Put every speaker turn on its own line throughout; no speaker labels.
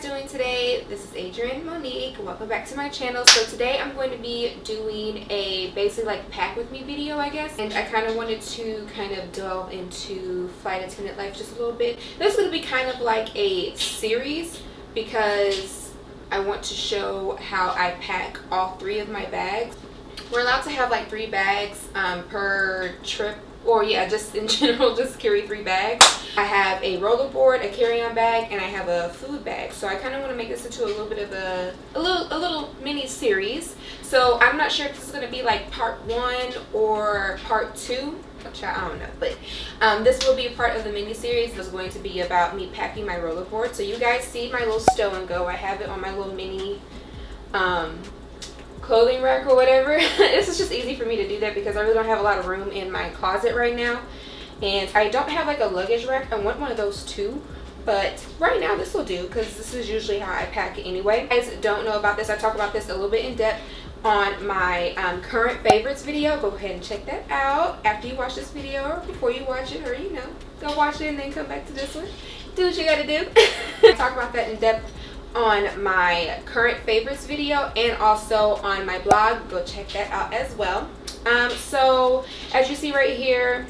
doing today? This is Adrienne Monique. Welcome back to my channel. So today I'm going to be doing a basically like pack with me video, I guess. And I kind of wanted to kind of delve into flight attendant life just a little bit. This is going to be kind of like a series because I want to show how I pack all three of my bags. We're allowed to have like 3 bags per trip. Or yeah, just in general, just carry 3 bags. I have a rollerboard, a carry-on bag, and I have a food bag. So I kind of want to make this into a little bit of a little mini series. So I'm not sure if this is going to be like part 1 or part 2. Which I don't know, but this will be a part of the mini series. This is going to be about me packing my rollerboard. So you guys see my little stow and go. I have it on my little mini clothing rack or whatever. This is just easy for me to do that because I really don't have a lot of room in my closet right now, and I don't have like a luggage rack. I want one of those too, but right now this will do because this is usually how I pack it anyway. If you guys don't know about this, I talk about this a little bit in depth on my current favorites video. Go ahead and check that out after you watch this video or before you watch it, or go watch it and then come back to this one. Do what you gotta do. I talk about that in depth on my current favorites video and also on my blog. Go check that out as well. So as you see right here,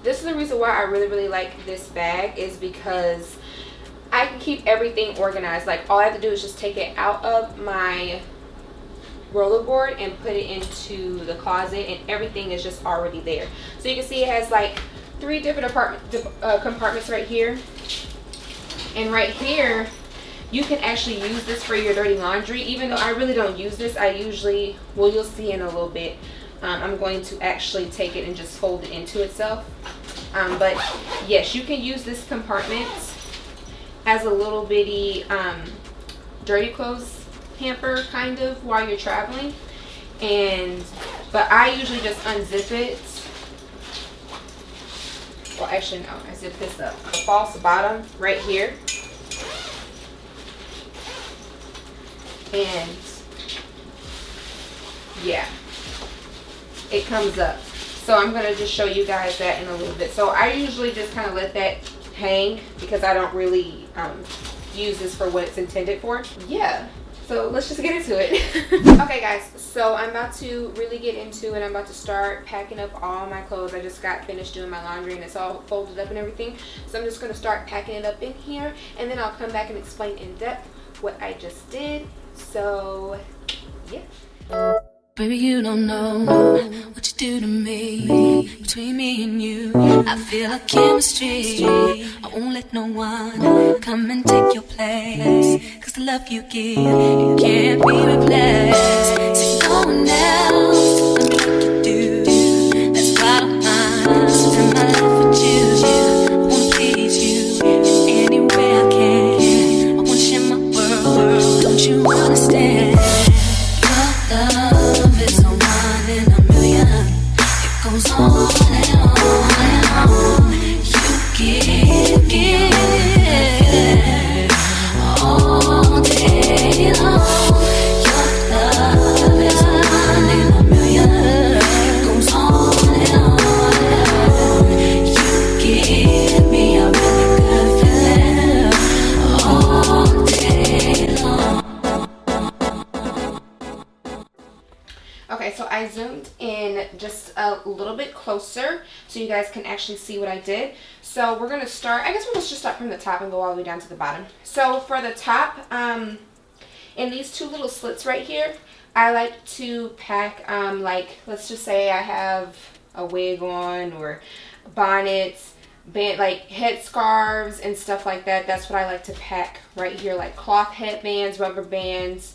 this is the reason why I really like this bag, is because I can keep everything organized. Like all I have to do is just take it out of my rollerboard and put it into the closet, and everything is just already there. So you can see it has like 3 different compartments right here, and right here you can actually use this for your dirty laundry. Even though I really don't use this, I usually, well, you'll see in a little bit, I'm going to actually take it and just fold it into itself. But yes, you can use this compartment as a little bitty dirty clothes hamper kind of while you're traveling. But I usually just unzip it. Well, actually no, I zip this up. The false bottom right here. And yeah, it comes up. So I'm going to just show you guys that in a little bit. So I usually just kind of let that hang because I don't really use this for what it's intended for. Yeah, so let's just get into it. Okay guys, so I'm about to really get into it. I'm about to start packing up all my clothes. I just got finished doing my laundry and it's all folded up and everything. So I'm just going to start packing it up in here, and then I'll come back and explain in depth what I just did. So yeah.
Baby, you don't know what you do to me. Between me and you, I feel like chemistry. I won't let no one come and take your place, 'cause the love you give, it can't be replaced. See no one else love me like you do. That's bottom line. Spend my life with you. I wanna please you in any way I can. I wanna share my world. Don't you understand? Your love is a 1 in a million. It goes on and on and on. You give all day long. Your love is a 1 in a million. It goes on and on and on. You give me a really good feeling all day long.
Okay, so I zoomed in just a little bit closer so you guys can actually see what I did. So we're going to start, I guess we'll just start from the top and go all the way down to the bottom. So for the top, in these 2 little slits right here, I like to pack, like, let's just say I have a wig on, or bonnets, like head scarves and stuff like that. That's what I like to pack right here, like cloth headbands, rubber bands,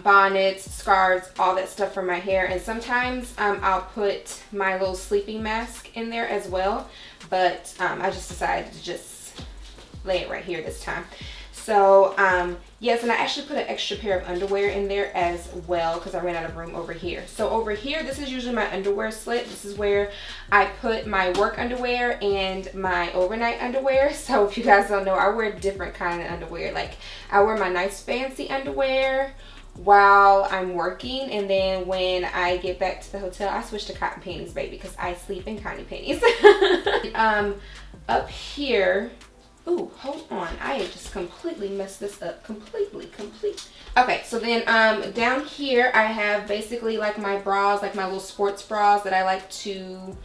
bonnets, scarves, all that stuff for my hair. And sometimes I'll put my little sleeping mask in there as well, but I just decided to just lay it right here this time. So yes, and I actually put an extra pair of underwear in there as well because I ran out of room over here. So over here, this is usually my underwear slit. This is where I put my work underwear and my overnight underwear. So if you guys don't know, I wear different kind of underwear. Like I wear my nice fancy underwear while I'm working, and then when I get back to the hotel, I switch to cotton panties, baby, because I sleep in cotton panties. Up here, Ooh, hold on. I just completely messed this up. Completely. Okay, so then down here I have basically like my bras, like my little sports bras that I like to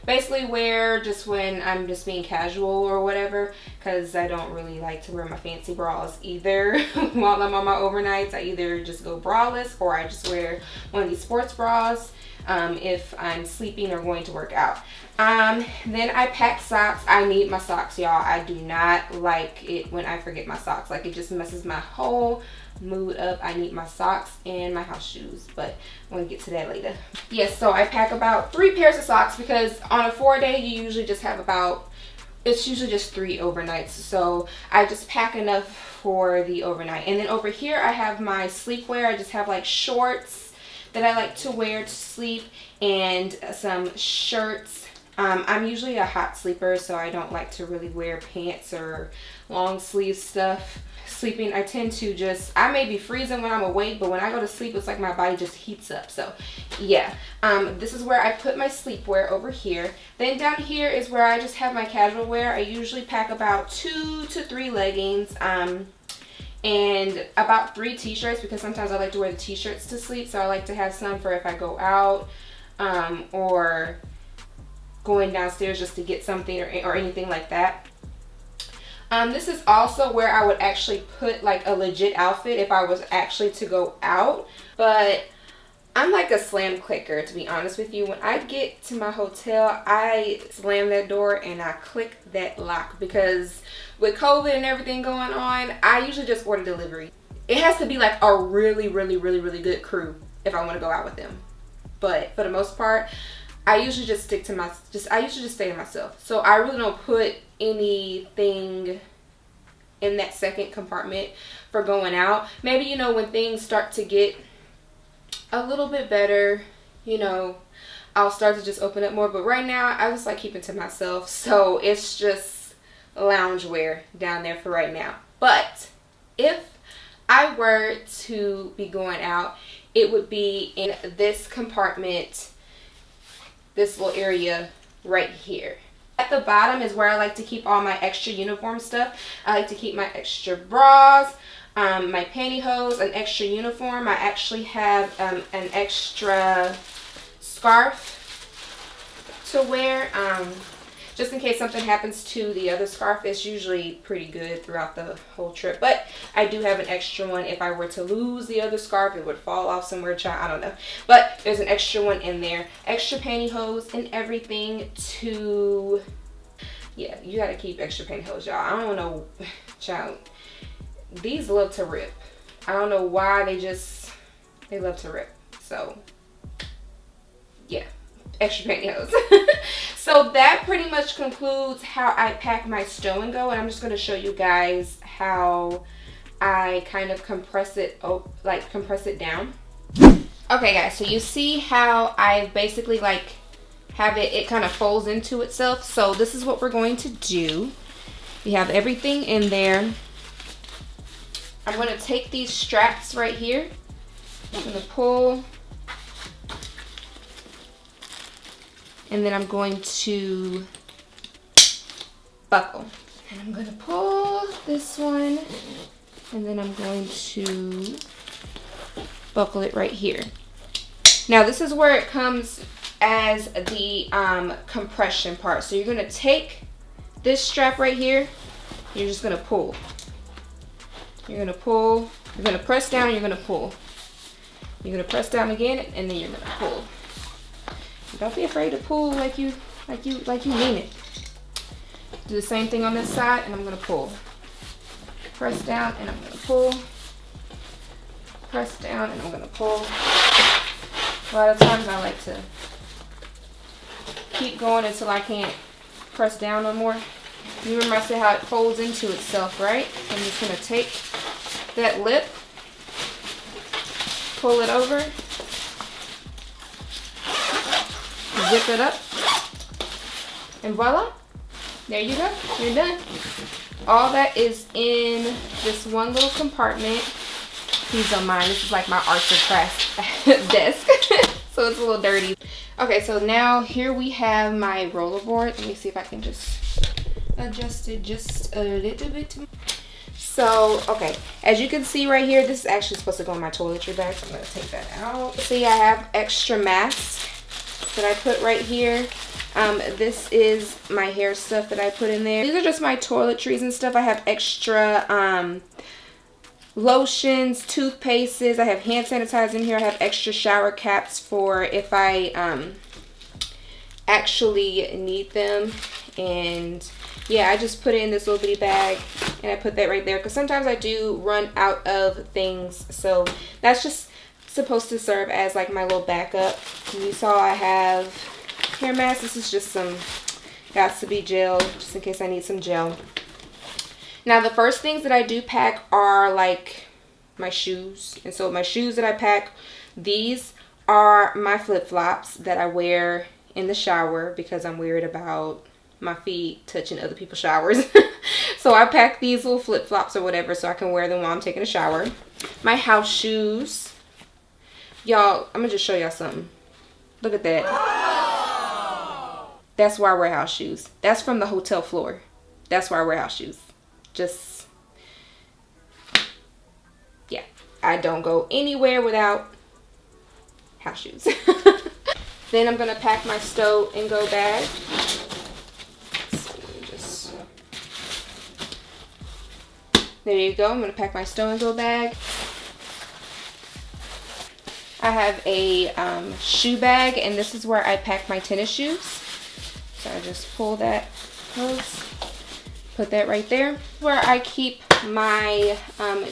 basically wear just when I'm just being casual or whatever, because I don't really like to wear my fancy bras either. While I'm on my overnights, I either just go braless or I just wear one of these sports bras if I'm sleeping or going to work out. Then I pack socks. I need my socks, y'all. I do not like it when I forget my socks. Like, it just messes my whole mood up. I need my socks and my house shoes, but I'm gonna get to that later. Yes, so I pack about 3 pairs of socks because on a 4-day you usually just have about, it's usually just 3 overnights, so I just pack enough for the overnight. And then over here I have my sleepwear. I just have like shorts that I like to wear to sleep and some shirts. I'm usually a hot sleeper, so I don't like to really wear pants or long sleeve stuff. Sleeping, I tend to just, I may be freezing when I'm awake, but when I go to sleep, it's like my body just heats up. So yeah, this is where I put my sleepwear over here. Then down here is where I just have my casual wear. I usually pack about 2 to 3 leggings and about 3 t-shirts, because sometimes I like to wear the t-shirts to sleep, so I like to have some for if I go out or going downstairs just to get something or anything like that. This is also where I would actually put like a legit outfit if I was actually to go out, but I'm like a slam clicker, to be honest with you. When I get to my hotel, I slam that door and I click that lock, because with COVID and everything going on, I usually just order delivery. It has to be like a really good crew if I want to go out with them, but for the most part I usually just stick to my, I usually just stay to myself. So I really don't put anything in that second compartment for going out. Maybe, you know, when things start to get a little bit better, you know, I'll start to just open up more. But right now, I just like keeping to myself. So it's just loungewear down there for right now. But if I were to be going out, it would be in this compartment, this little area right here. At the bottom is where I like to keep all my extra uniform stuff. I like to keep my extra bras, my pantyhose, an extra uniform. I actually have an extra scarf to wear, just in case something happens to the other scarf. It's usually pretty good throughout the whole trip, but I do have an extra one. If I were to lose the other scarf, it would fall off somewhere, child, I don't know, but there's an extra one in there. Extra pantyhose and everything to, yeah, you gotta keep extra pantyhose, y'all. I don't know, child, these love to rip. I don't know why, they love to rip. So yeah, extra pantyhose. So that pretty much concludes how I pack my stow and go, and I'm just going to show you guys how I kind of compress it down. Okay guys, so you see how I basically like have it kind of folds into itself. So this is what we're going to do. We have everything in there. I'm going to take these straps right here. I'm going to pull, and then I'm going to buckle. And I'm going to pull this one, and then I'm going to buckle it right here. Now this is where it comes as the compression part. So you're going to take this strap right here, you're just going to pull. You're going to pull, you're going to press down, and you're going to pull. You're going to press down again, and then you're going to pull. Don't be afraid to pull like you mean it. Do the same thing on this side, and I'm gonna pull. Press down, and I'm gonna pull. Press down, and I'm gonna pull. A lot of times I like to keep going until I can't press down no more. You remember I said how it folds into itself, right? I'm just gonna take that lip, pull it over, zip it up, and voila, there you go, you're done. All that is in this one little compartment. Please don't mind, this is like my arts and crafts desk, so it's a little dirty. Okay, so now here we have my rollerboard. Let me see if I can just adjust it just a little bit. So, okay, as you can see right here, this is actually supposed to go in my toiletry bag, so I'm going to take that out. See, I have extra masks that I put right here. This is my hair stuff that I put in there. These are just my toiletries and stuff. I have extra lotions, toothpastes. I have hand sanitizer in here. I have extra shower caps for if I actually need them. And yeah, I just put it in this little bitty bag and I put that right there because sometimes I do run out of things. So that's just supposed to serve as like my little backup. You saw I have hair mask. This is just some got to be gel just in case I need some gel. Now the first things that I do pack are like my shoes. And so my shoes that I pack, these are my flip-flops that I wear in the shower because I'm worried about my feet touching other people's showers. So I pack these little flip-flops or whatever so I can wear them while I'm taking a shower. My house shoes. Y'all, I'm gonna just show y'all something. Look at that. That's why I wear house shoes. That's from the hotel floor. That's why I wear house shoes. Just, yeah, I don't go anywhere without house shoes. Then I'm gonna pack my stow and go bag. There you go. I'm going to pack my stow and go bag. I have a shoe bag, and this is where I pack my tennis shoes. So I just pull that close, put that right there. Where I keep my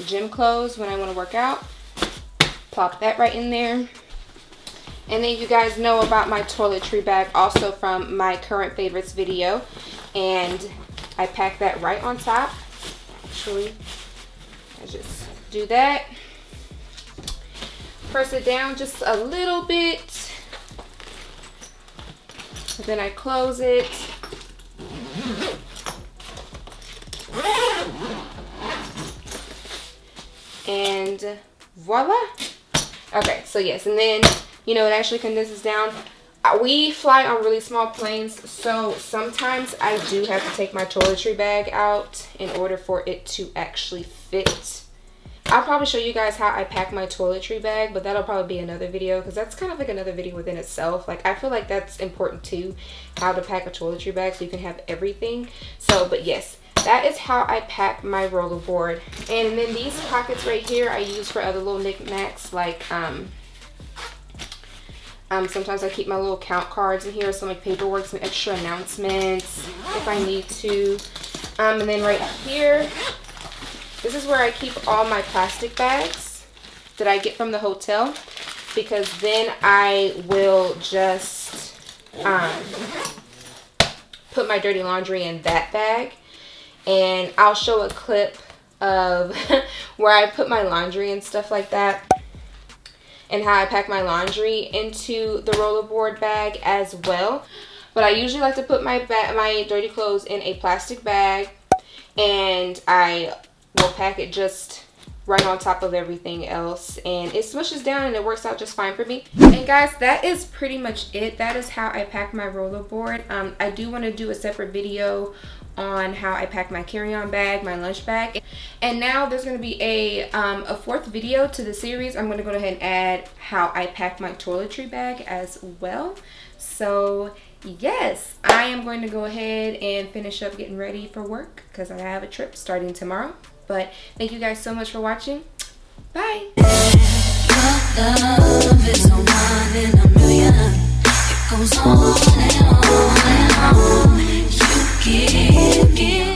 gym clothes when I want to work out. Plop that right in there. And then you guys know about my toiletry bag also from my current favorites video. And I pack that right on top. Actually, I just do that. Press it down just a little bit. And then I close it. And voila. Okay, so yes, and then, you know, it actually condenses down. We fly on really small planes, so sometimes I do have to take my toiletry bag out in order for it to actually fit. I'll probably show you guys how I pack my toiletry bag, but that'll probably be another video because that's kind of like another video within itself. Like, I feel like that's important too, how to pack a toiletry bag so you can have everything. So, but yes, that is how I pack my rollerboard. And then these pockets right here I use for other little knickknacks, like sometimes I keep my little count cards in here, some like paperwork, some extra announcements if I need to. And then right here, this is where I keep all my plastic bags that I get from the hotel, because then I will just put my dirty laundry in that bag. And I'll show a clip of where I put my laundry and stuff like that, and how I pack my laundry into the rollerboard bag as well. But I usually like to put my dirty clothes in a plastic bag, and I will pack it just right on top of everything else, and it smushes down and it works out just fine for me. And guys, that is pretty much it. That is how I pack my rollerboard. I do want to do a separate video on how I pack my carry-on bag, my lunch bag. And now there's going to be a fourth video to the series. I'm going to go ahead and add how I pack my toiletry bag as well. So yes, I am going to go ahead and finish up getting ready for work because I have a trip starting tomorrow. But thank you guys so much for watching. Bye. Love is a one in a million. It goes on and on and on. You give